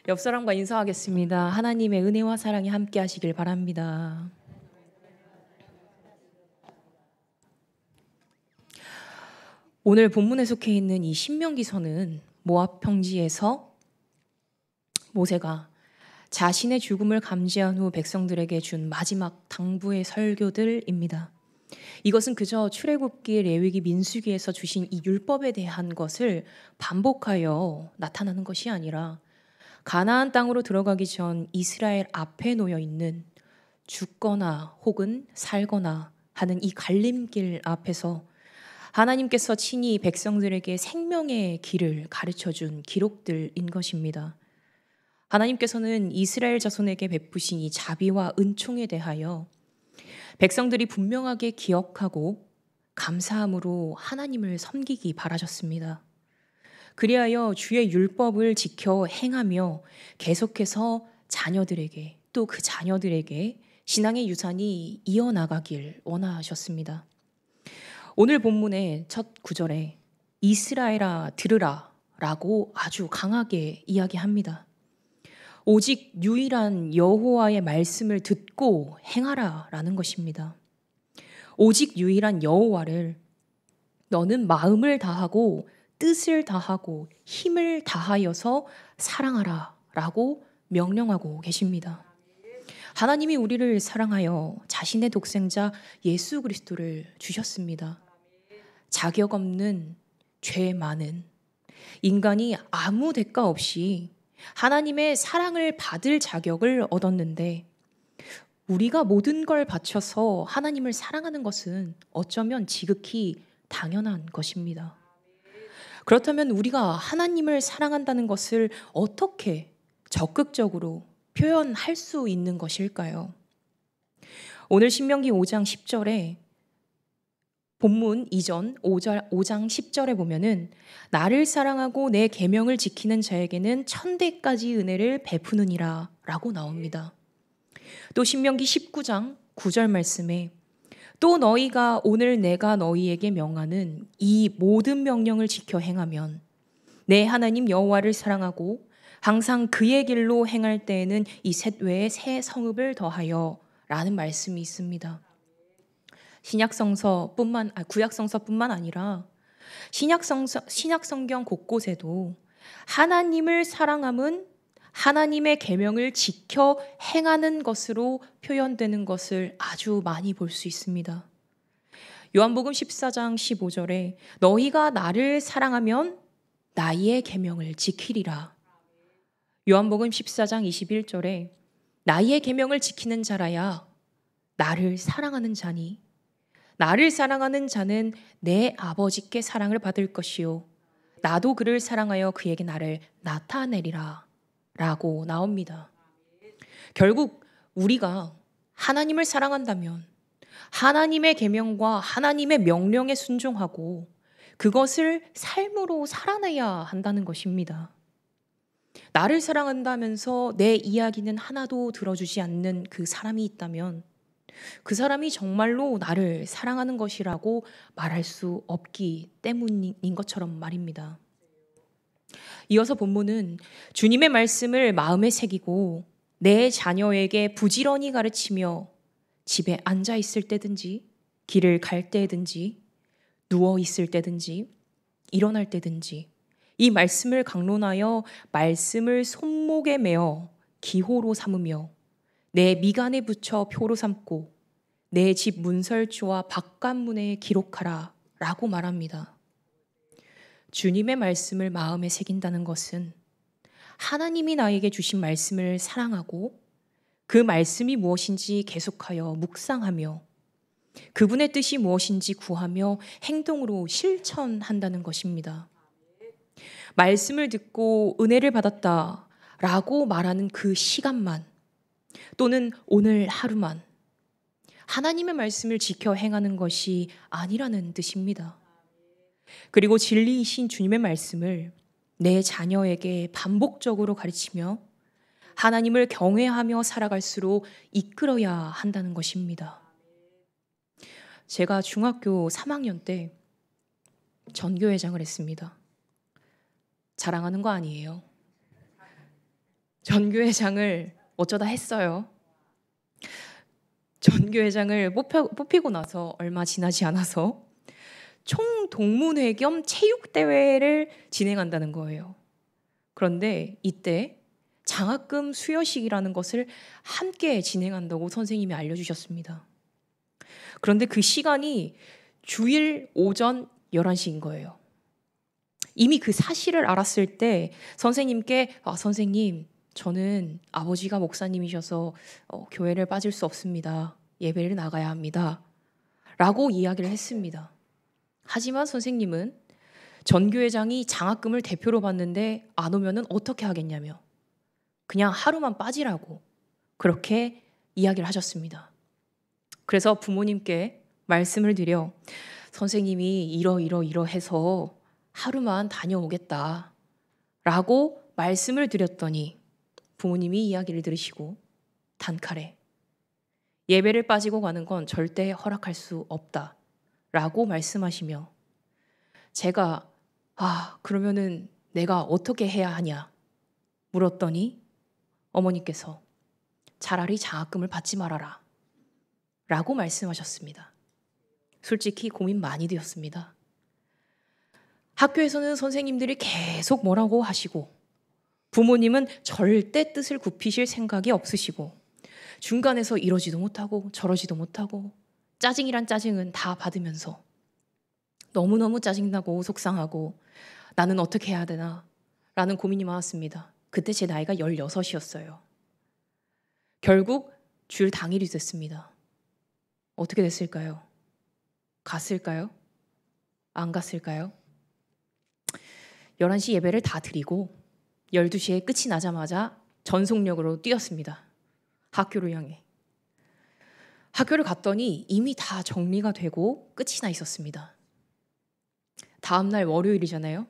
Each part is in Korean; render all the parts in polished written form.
옆 사람과 인사하겠습니다. 하나님의 은혜와 사랑이 함께 하시길 바랍니다. 오늘 본문에 속해 있는 이 신명기서는 모압 평지에서 모세가 자신의 죽음을 감지한 후 백성들에게 준 마지막 당부의 설교들입니다. 이것은 그저 출애굽기, 레위기, 민수기에서 주신 이 율법에 대한 것을 반복하여 나타나는 것이 아니라 가나안 땅으로 들어가기 전 이스라엘 앞에 놓여 있는 죽거나 혹은 살거나 하는 이 갈림길 앞에서 하나님께서 친히 백성들에게 생명의 길을 가르쳐 준 기록들인 것입니다. 하나님께서는 이스라엘 자손에게 베푸신 이 자비와 은총에 대하여 백성들이 분명하게 기억하고 감사함으로 하나님을 섬기기 바라셨습니다. 그리하여 주의 율법을 지켜 행하며 계속해서 자녀들에게 또 그 자녀들에게 신앙의 유산이 이어나가길 원하셨습니다. 오늘 본문의 첫 구절에 이스라엘아 들으라 라고 아주 강하게 이야기합니다. 오직 유일한 여호와의 말씀을 듣고 행하라 라는 것입니다. 오직 유일한 여호와를 너는 마음을 다하고 뜻을 다하고 힘을 다하여서 사랑하라 라고 명령하고 계십니다. 하나님이 우리를 사랑하여 자신의 독생자 예수 그리스도를 주셨습니다. 자격 없는 죄 많은 인간이 아무 대가 없이 하나님의 사랑을 받을 자격을 얻었는데 우리가 모든 걸 바쳐서 하나님을 사랑하는 것은 어쩌면 지극히 당연한 것입니다. 그렇다면 우리가 하나님을 사랑한다는 것을 어떻게 적극적으로 표현할 수 있는 것일까요? 오늘 신명기 5장 10절에 본문 이전 5장 10절에 보면은 나를 사랑하고 내 계명을 지키는 자에게는 천대까지 은혜를 베푸느니라 라고 나옵니다. 또 신명기 19장 9절 말씀에 또 너희가 오늘 내가 너희에게 명하는 이 모든 명령을 지켜 행하면 내 하나님 여호와를 사랑하고 항상 그의 길로 행할 때에는 이 셋 외에 새 성읍을 더하여 라는 말씀이 있습니다. 구약성서뿐만 아니라 신약성경 곳곳에도 하나님을 사랑함은 하나님의 계명을 지켜 행하는 것으로 표현되는 것을 아주 많이 볼 수 있습니다. 요한복음 14장 15절에 너희가 나를 사랑하면 나의 계명을 지키리라. 요한복음 14장 21절에 나의 계명을 지키는 자라야 나를 사랑하는 자니 나를 사랑하는 자는 내 아버지께 사랑을 받을 것이요 나도 그를 사랑하여 그에게 나를 나타내리라 라고 나옵니다. 결국 우리가 하나님을 사랑한다면 하나님의 계명과 하나님의 명령에 순종하고 그것을 삶으로 살아내야 한다는 것입니다. 나를 사랑한다면서 내 이야기는 하나도 들어주지 않는 그 사람이 있다면 그 사람이 정말로 나를 사랑하는 것이라고 말할 수 없기 때문인 것처럼 말입니다. 이어서 본문은 주님의 말씀을 마음에 새기고 내 자녀에게 부지런히 가르치며 집에 앉아 있을 때든지 길을 갈 때든지 누워 있을 때든지 일어날 때든지 이 말씀을 강론하여 말씀을 손목에 메어 기호로 삼으며 내 미간에 붙여 표로 삼고 내 집 문설주와 바깥문에 기록하라 라고 말합니다. 주님의 말씀을 마음에 새긴다는 것은 하나님이 나에게 주신 말씀을 사랑하고 그 말씀이 무엇인지 계속하여 묵상하며 그분의 뜻이 무엇인지 구하며 행동으로 실천한다는 것입니다. 말씀을 듣고 은혜를 받았다라고 말하는 그 시간만 또는 오늘 하루만 하나님의 말씀을 지켜 행하는 것이 아니라는 뜻입니다. 그리고 진리이신 주님의 말씀을 내 자녀에게 반복적으로 가르치며 하나님을 경외하며 살아갈수록 이끌어야 한다는 것입니다. 제가 중학교 3학년 때 전교회장을 했습니다. 자랑하는 거 아니에요. 전교회장을 어쩌다 했어요. 전교회장을 뽑히고 나서 얼마 지나지 않아서 총동문회 겸 체육대회를 진행한다는 거예요. 그런데 이때 장학금 수여식이라는 것을 함께 진행한다고 선생님이 알려주셨습니다. 그런데 그 시간이 주일 오전 11시인 거예요. 이미 그 사실을 알았을 때 선생님께 선생님, 저는 아버지가 목사님이셔서 교회를 빠질 수 없습니다. 예배를 나가야 합니다. 라고 이야기를 했습니다. 하지만 선생님은 전교회장이 장학금을 대표로 받는데 안 오면은 어떻게 하겠냐며 그냥 하루만 빠지라고 그렇게 이야기를 하셨습니다. 그래서 부모님께 말씀을 드려 선생님이 이러해서 하루만 다녀오겠다 라고 말씀을 드렸더니 부모님이 이야기를 들으시고 단칼에 예배를 빠지고 가는 건 절대 허락할 수 없다 라고 말씀하시며 제가 그러면은 내가 어떻게 해야 하냐 물었더니 어머니께서 차라리 장학금을 받지 말아라 라고 말씀하셨습니다. 솔직히 고민 많이 되었습니다. 학교에서는 선생님들이 계속 뭐라고 하시고 부모님은 절대 뜻을 굽히실 생각이 없으시고 중간에서 이러지도 못하고 저러지도 못하고 짜증이란 짜증은 다 받으면서 너무너무 짜증나고 속상하고 나는 어떻게 해야 되나 라는 고민이 많았습니다. 그때 제 나이가 16이었어요. 결국 주일 당일이 됐습니다. 어떻게 됐을까요? 갔을까요? 안 갔을까요? 11시 예배를 다 드리고 12시에 끝이 나자마자 전속력으로 뛰었습니다. 학교를 향해. 학교를 갔더니 이미 다 정리가 되고 끝이 나 있었습니다. 다음날 월요일이잖아요.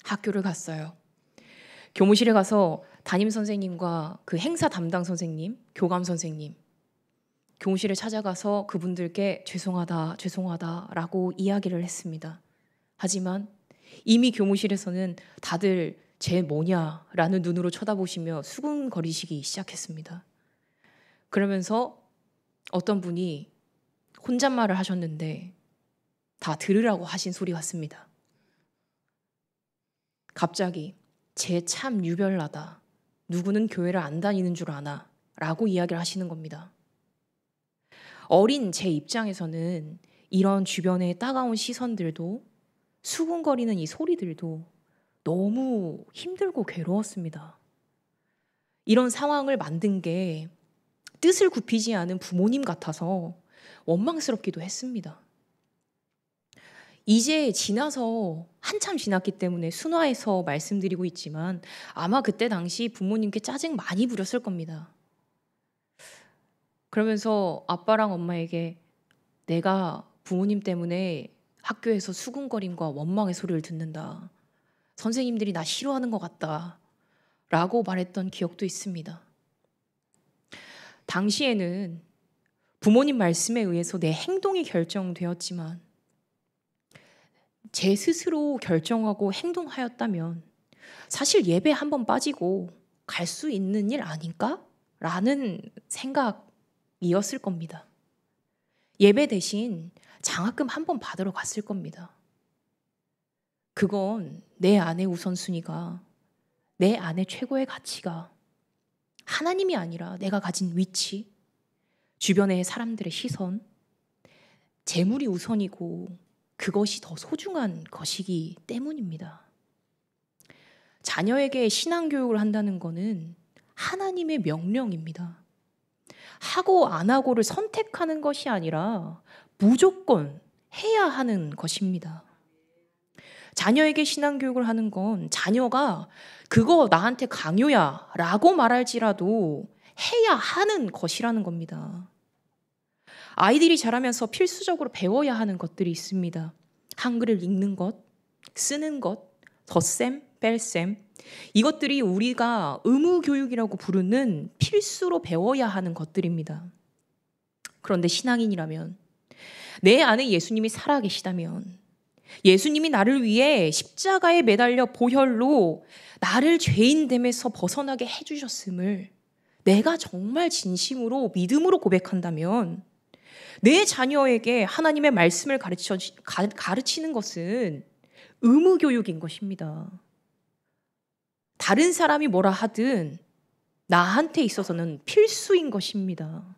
학교를 갔어요. 교무실에 가서 담임 선생님과 그 행사 담당 선생님, 교감 선생님, 교무실에 찾아가서 그분들께 죄송하다라고 이야기를 했습니다. 하지만 이미 교무실에서는 다들 쟤 뭐냐라는 눈으로 쳐다보시며 수군거리시기 시작했습니다. 그러면서 어떤 분이 혼잣말을 하셨는데 다 들으라고 하신 소리 같습니다. 갑자기 쟤 참 유별나다. 누구는 교회를 안 다니는 줄 아나 라고 이야기를 하시는 겁니다. 어린 제 입장에서는 이런 주변의 따가운 시선들도 수군거리는 이 소리들도 너무 힘들고 괴로웠습니다. 이런 상황을 만든 게 뜻을 굽히지 않은 부모님 같아서 원망스럽기도 했습니다. 이제 지나서 한참 지났기 때문에 순화해서 말씀드리고 있지만 아마 그때 당시 부모님께 짜증 많이 부렸을 겁니다. 그러면서 아빠랑 엄마에게 내가 부모님 때문에 학교에서 수군거림과 원망의 소리를 듣는다. 선생님들이 나 싫어하는 것 같다. 라고 말했던 기억도 있습니다. 당시에는 부모님 말씀에 의해서 내 행동이 결정되었지만 제 스스로 결정하고 행동하였다면 사실 예배 한번 빠지고 갈 수 있는 일 아닌가? 라는 생각이었을 겁니다. 예배 대신 장학금 한번 받으러 갔을 겁니다. 그건 내 안의 우선순위가, 내 안의 최고의 가치가 하나님이 아니라 내가 가진 위치, 주변의 사람들의 시선, 재물이 우선이고 그것이 더 소중한 것이기 때문입니다. 자녀에게 신앙교육을 한다는 것은 하나님의 명령입니다. 하고 안 하고를 선택하는 것이 아니라 무조건 해야 하는 것입니다. 자녀에게 신앙교육을 하는 건 자녀가 그거 나한테 강요야 라고 말할지라도 해야 하는 것이라는 겁니다. 아이들이 자라면서 필수적으로 배워야 하는 것들이 있습니다. 한글을 읽는 것, 쓰는 것, 덧셈, 뺄셈. 이것들이 우리가 의무교육이라고 부르는 필수로 배워야 하는 것들입니다. 그런데 신앙인이라면 내 안에 예수님이 살아계시다면 예수님이 나를 위해 십자가에 매달려 보혈로 나를 죄인됨에서 벗어나게 해주셨음을 내가 정말 진심으로 믿음으로 고백한다면 내 자녀에게 하나님의 말씀을 가르치는 것은 의무교육인 것입니다. 다른 사람이 뭐라 하든 나한테 있어서는 필수인 것입니다.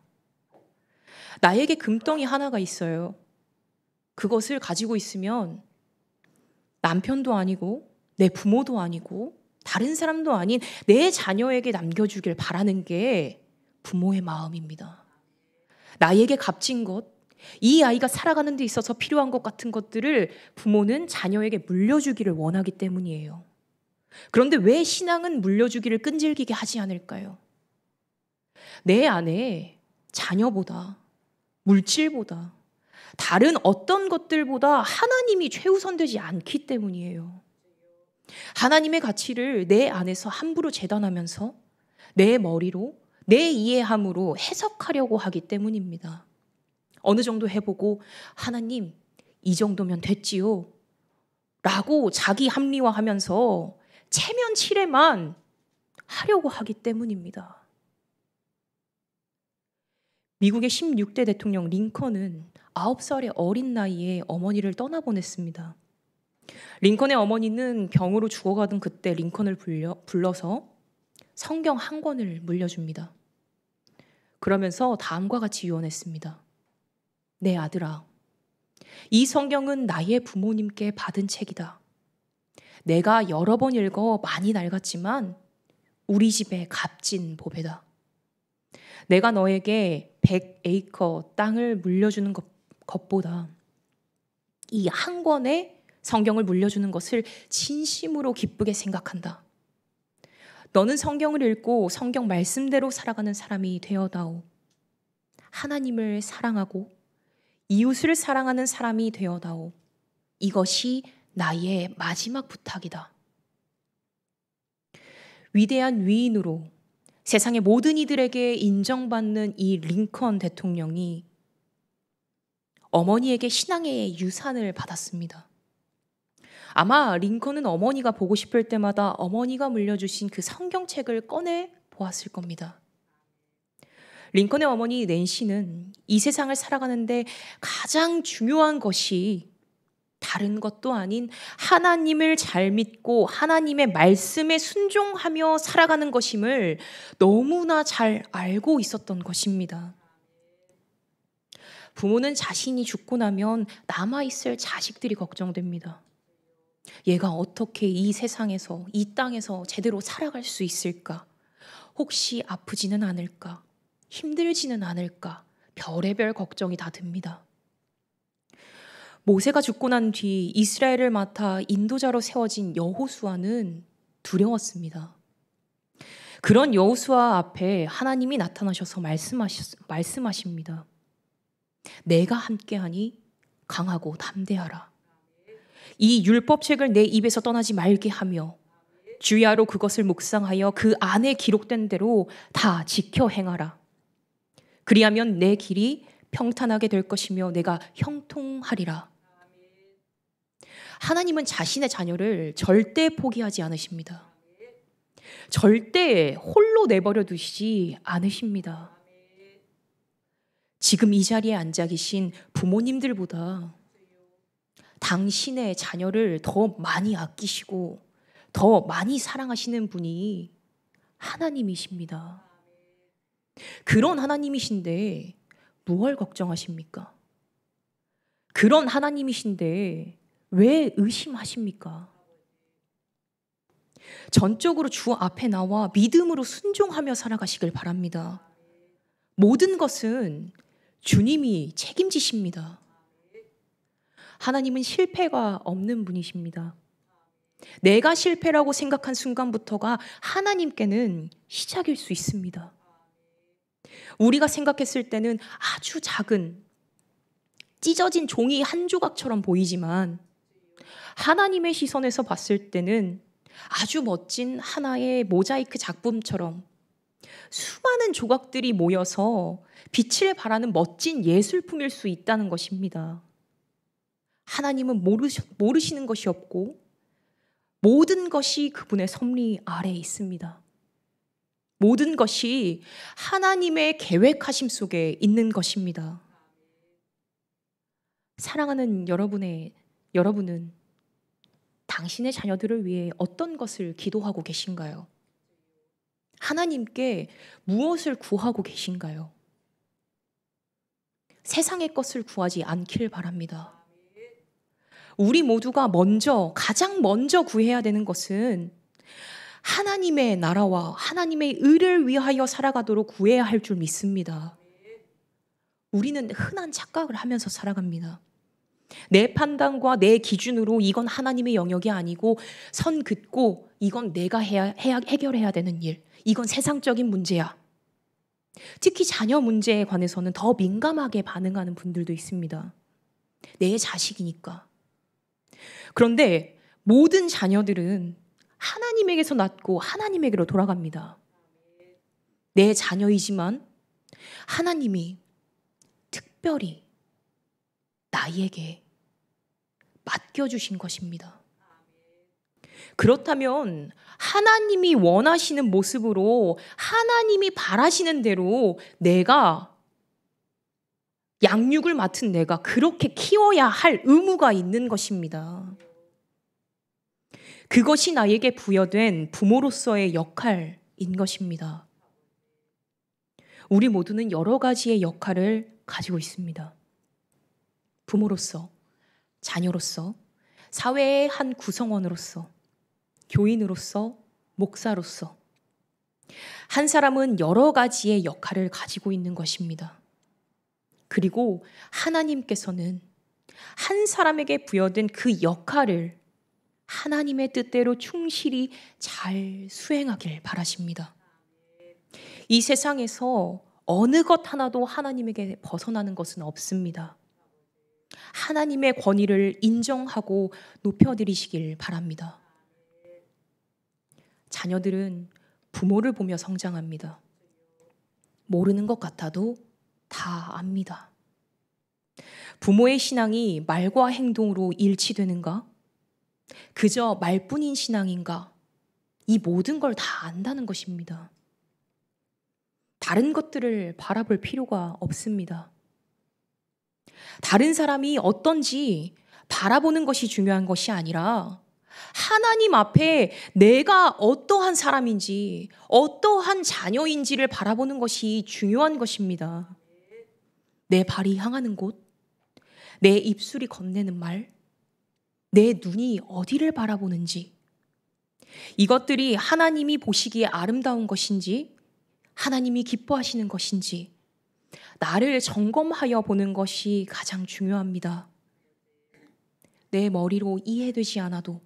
나에게 금덩이 하나가 있어요. 그것을 가지고 있으면 남편도 아니고 내 부모도 아니고 다른 사람도 아닌 내 자녀에게 남겨주길 바라는 게 부모의 마음입니다. 나에게 값진 것, 이 아이가 살아가는 데 있어서 필요한 것 같은 것들을 부모는 자녀에게 물려주기를 원하기 때문이에요. 그런데 왜 신앙은 물려주기를 끈질기게 하지 않을까요? 내 안에 자녀보다, 물질보다, 다른 어떤 것들보다 하나님이 최우선되지 않기 때문이에요. 하나님의 가치를 내 안에서 함부로 재단하면서 내 머리로, 내 이해함으로 해석하려고 하기 때문입니다. 어느 정도 해보고 하나님 이 정도면 됐지요 라고 자기 합리화하면서 체면 칠해만 하려고 하기 때문입니다. 미국의 16대 대통령 링컨은 9살의 어린 나이에 어머니를 떠나보냈습니다. 링컨의 어머니는 병으로 죽어가던 그때 링컨을 불러서 성경 한 권을 물려줍니다. 그러면서 다음과 같이 유언했습니다. 내 아들아, 이 성경은 나의 부모님께 받은 책이다. 내가 여러 번 읽어 많이 낡았지만 우리 집의 값진 보배다. 내가 너에게 100에이커 땅을 물려주는 것보다 이 한 권의 성경을 물려주는 것을 진심으로 기쁘게 생각한다. 너는 성경을 읽고 성경 말씀대로 살아가는 사람이 되어다오. 하나님을 사랑하고 이웃을 사랑하는 사람이 되어다오. 이것이 나의 마지막 부탁이다. 위대한 위인으로 세상의 모든 이들에게 인정받는 이 링컨 대통령이 어머니에게 신앙의 유산을 받았습니다. 아마 링컨은 어머니가 보고 싶을 때마다 어머니가 물려주신 그 성경책을 꺼내 보았을 겁니다. 링컨의 어머니 낸시는 이 세상을 살아가는데 가장 중요한 것이 다른 것도 아닌 하나님을 잘 믿고 하나님의 말씀에 순종하며 살아가는 것임을 너무나 잘 알고 있었던 것입니다. 부모는 자신이 죽고 나면 남아있을 자식들이 걱정됩니다. 얘가 어떻게 이 세상에서, 이 땅에서 제대로 살아갈 수 있을까? 혹시 아프지는 않을까? 힘들지는 않을까? 별의별 걱정이 다 듭니다. 모세가 죽고 난 뒤 이스라엘을 맡아 인도자로 세워진 여호수아는 두려웠습니다. 그런 여호수아 앞에 하나님이 나타나셔서 말씀하십니다. 내가 함께하니 강하고 담대하라. 이 율법책을 내 입에서 떠나지 말게 하며 주야로 그것을 묵상하여 그 안에 기록된 대로 다 지켜 행하라. 그리하면 내 길이 평탄하게 될 것이며 내가 형통하리라. 하나님은 자신의 자녀를 절대 포기하지 않으십니다. 절대 홀로 내버려 두시지 않으십니다. 지금 이 자리에 앉아 계신 부모님들보다 당신의 자녀를 더 많이 아끼시고 더 많이 사랑하시는 분이 하나님이십니다. 그런 하나님이신데 무엇을 걱정하십니까? 그런 하나님이신데 왜 의심하십니까? 전적으로 주 앞에 나와 믿음으로 순종하며 살아가시길 바랍니다. 모든 것은 주님이 책임지십니다. 하나님은 실패가 없는 분이십니다. 내가 실패라고 생각한 순간부터가 하나님께는 시작일 수 있습니다. 우리가 생각했을 때는 아주 작은 찢어진 종이 한 조각처럼 보이지만 하나님의 시선에서 봤을 때는 아주 멋진 하나의 모자이크 작품처럼 수많은 조각들이 모여서 빛을 발하는 멋진 예술품일 수 있다는 것입니다. 하나님은 모르시는 것이 없고 모든 것이 그분의 섭리 아래에 있습니다. 모든 것이 하나님의 계획하심 속에 있는 것입니다. 사랑하는 여러분은 당신의 자녀들을 위해 어떤 것을 기도하고 계신가요? 하나님께 무엇을 구하고 계신가요? 세상의 것을 구하지 않길 바랍니다. 우리 모두가 가장 먼저 구해야 되는 것은 하나님의 나라와 하나님의 의를 위하여 살아가도록 구해야 할 줄 믿습니다. 우리는 흔한 착각을 하면서 살아갑니다. 내 판단과 내 기준으로 이건 하나님의 영역이 아니고 선 긋고 이건 내가 해결해야 되는 일, 이건 세상적인 문제야. 특히 자녀 문제에 관해서는 더 민감하게 반응하는 분들도 있습니다. 내 자식이니까. 그런데 모든 자녀들은 하나님에게서 났고 하나님에게로 돌아갑니다. 내 자녀이지만 하나님이 특별히 나에게 맡겨주신 것입니다. 그렇다면 하나님이 원하시는 모습으로 하나님이 바라시는 대로 내가 양육을 맡은 내가 그렇게 키워야 할 의무가 있는 것입니다. 그것이 나에게 부여된 부모로서의 역할인 것입니다. 우리 모두는 여러 가지의 역할을 가지고 있습니다. 부모로서, 자녀로서, 사회의 한 구성원으로서, 교인으로서, 목사로서 한 사람은 여러 가지의 역할을 가지고 있는 것입니다. 그리고 하나님께서는 한 사람에게 부여된 그 역할을 하나님의 뜻대로 충실히 잘 수행하길 바라십니다. 이 세상에서 어느 것 하나도 하나님에게 벗어나는 것은 없습니다. 하나님의 권위를 인정하고 높여드리시길 바랍니다. 자녀들은 부모를 보며 성장합니다. 모르는 것 같아도 다 압니다. 부모의 신앙이 말과 행동으로 일치되는가? 그저 말뿐인 신앙인가? 이 모든 걸 다 안다는 것입니다. 다른 것들을 바라볼 필요가 없습니다. 다른 사람이 어떤지 바라보는 것이 중요한 것이 아니라 하나님 앞에 내가 어떠한 사람인지, 어떠한 자녀인지를 바라보는 것이 중요한 것입니다. 내 발이 향하는 곳, 내 입술이 건네는 말, 내 눈이 어디를 바라보는지, 이것들이 하나님이 보시기에 아름다운 것인지, 하나님이 기뻐하시는 것인지, 나를 점검하여 보는 것이 가장 중요합니다. 내 머리로 이해되지 않아도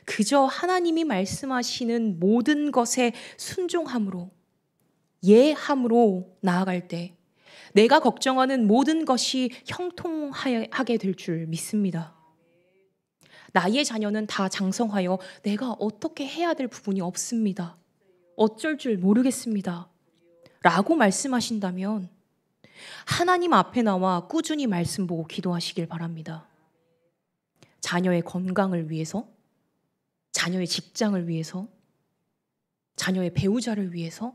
그저 하나님이 말씀하시는 모든 것에 순종함으로, 예함으로 나아갈 때 내가 걱정하는 모든 것이 형통하게 될 줄 믿습니다. 나의 자녀는 다 장성하여 내가 어떻게 해야 될 부분이 없습니다. 어쩔 줄 모르겠습니다. 라고 말씀하신다면 하나님 앞에 나와 꾸준히 말씀 보고 기도하시길 바랍니다. 자녀의 건강을 위해서, 자녀의 직장을 위해서, 자녀의 배우자를 위해서,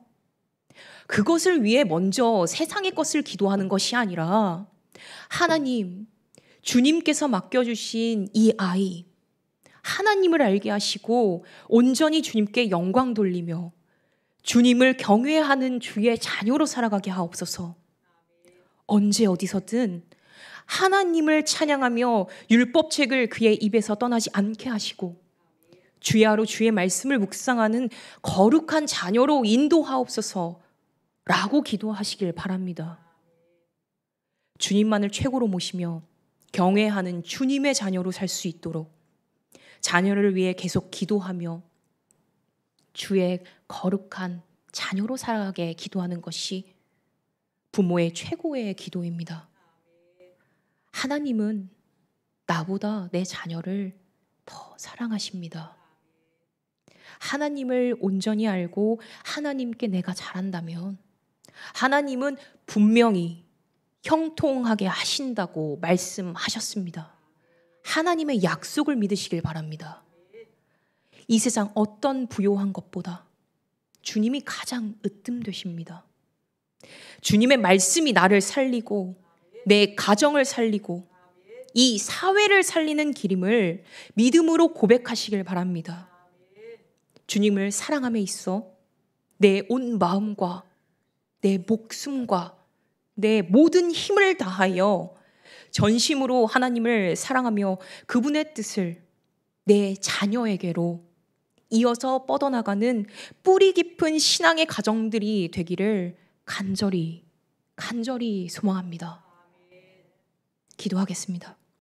그것을 위해 먼저 세상의 것을 기도하는 것이 아니라 하나님, 주님께서 맡겨주신 이 아이, 하나님을 알게 하시고 온전히 주님께 영광 돌리며 주님을 경외하는 주의 자녀로 살아가게 하옵소서. 언제 어디서든 하나님을 찬양하며 율법책을 그의 입에서 떠나지 않게 하시고 주야로 주의 말씀을 묵상하는 거룩한 자녀로 인도하옵소서 라고 기도하시길 바랍니다. 주님만을 최고로 모시며 경외하는 주님의 자녀로 살 수 있도록 자녀를 위해 계속 기도하며 주의 거룩한 자녀로 살아가게 기도하는 것이 부모의 최고의 기도입니다. 하나님은 나보다 내 자녀를 더 사랑하십니다. 하나님을 온전히 알고 하나님께 내가 잘한다면 하나님은 분명히 형통하게 하신다고 말씀하셨습니다. 하나님의 약속을 믿으시길 바랍니다. 이 세상 어떤 부요한 것보다 주님이 가장 으뜸되십니다. 주님의 말씀이 나를 살리고 내 가정을 살리고 이 사회를 살리는 길임을 믿음으로 고백하시길 바랍니다. 주님을 사랑함에 있어 내 온 마음과 내 목숨과 내 모든 힘을 다하여 전심으로 하나님을 사랑하며 그분의 뜻을 내 자녀에게로 이어서 뻗어나가는 뿌리 깊은 신앙의 가정들이 되기를 간절히 소망합니다. 기도하겠습니다.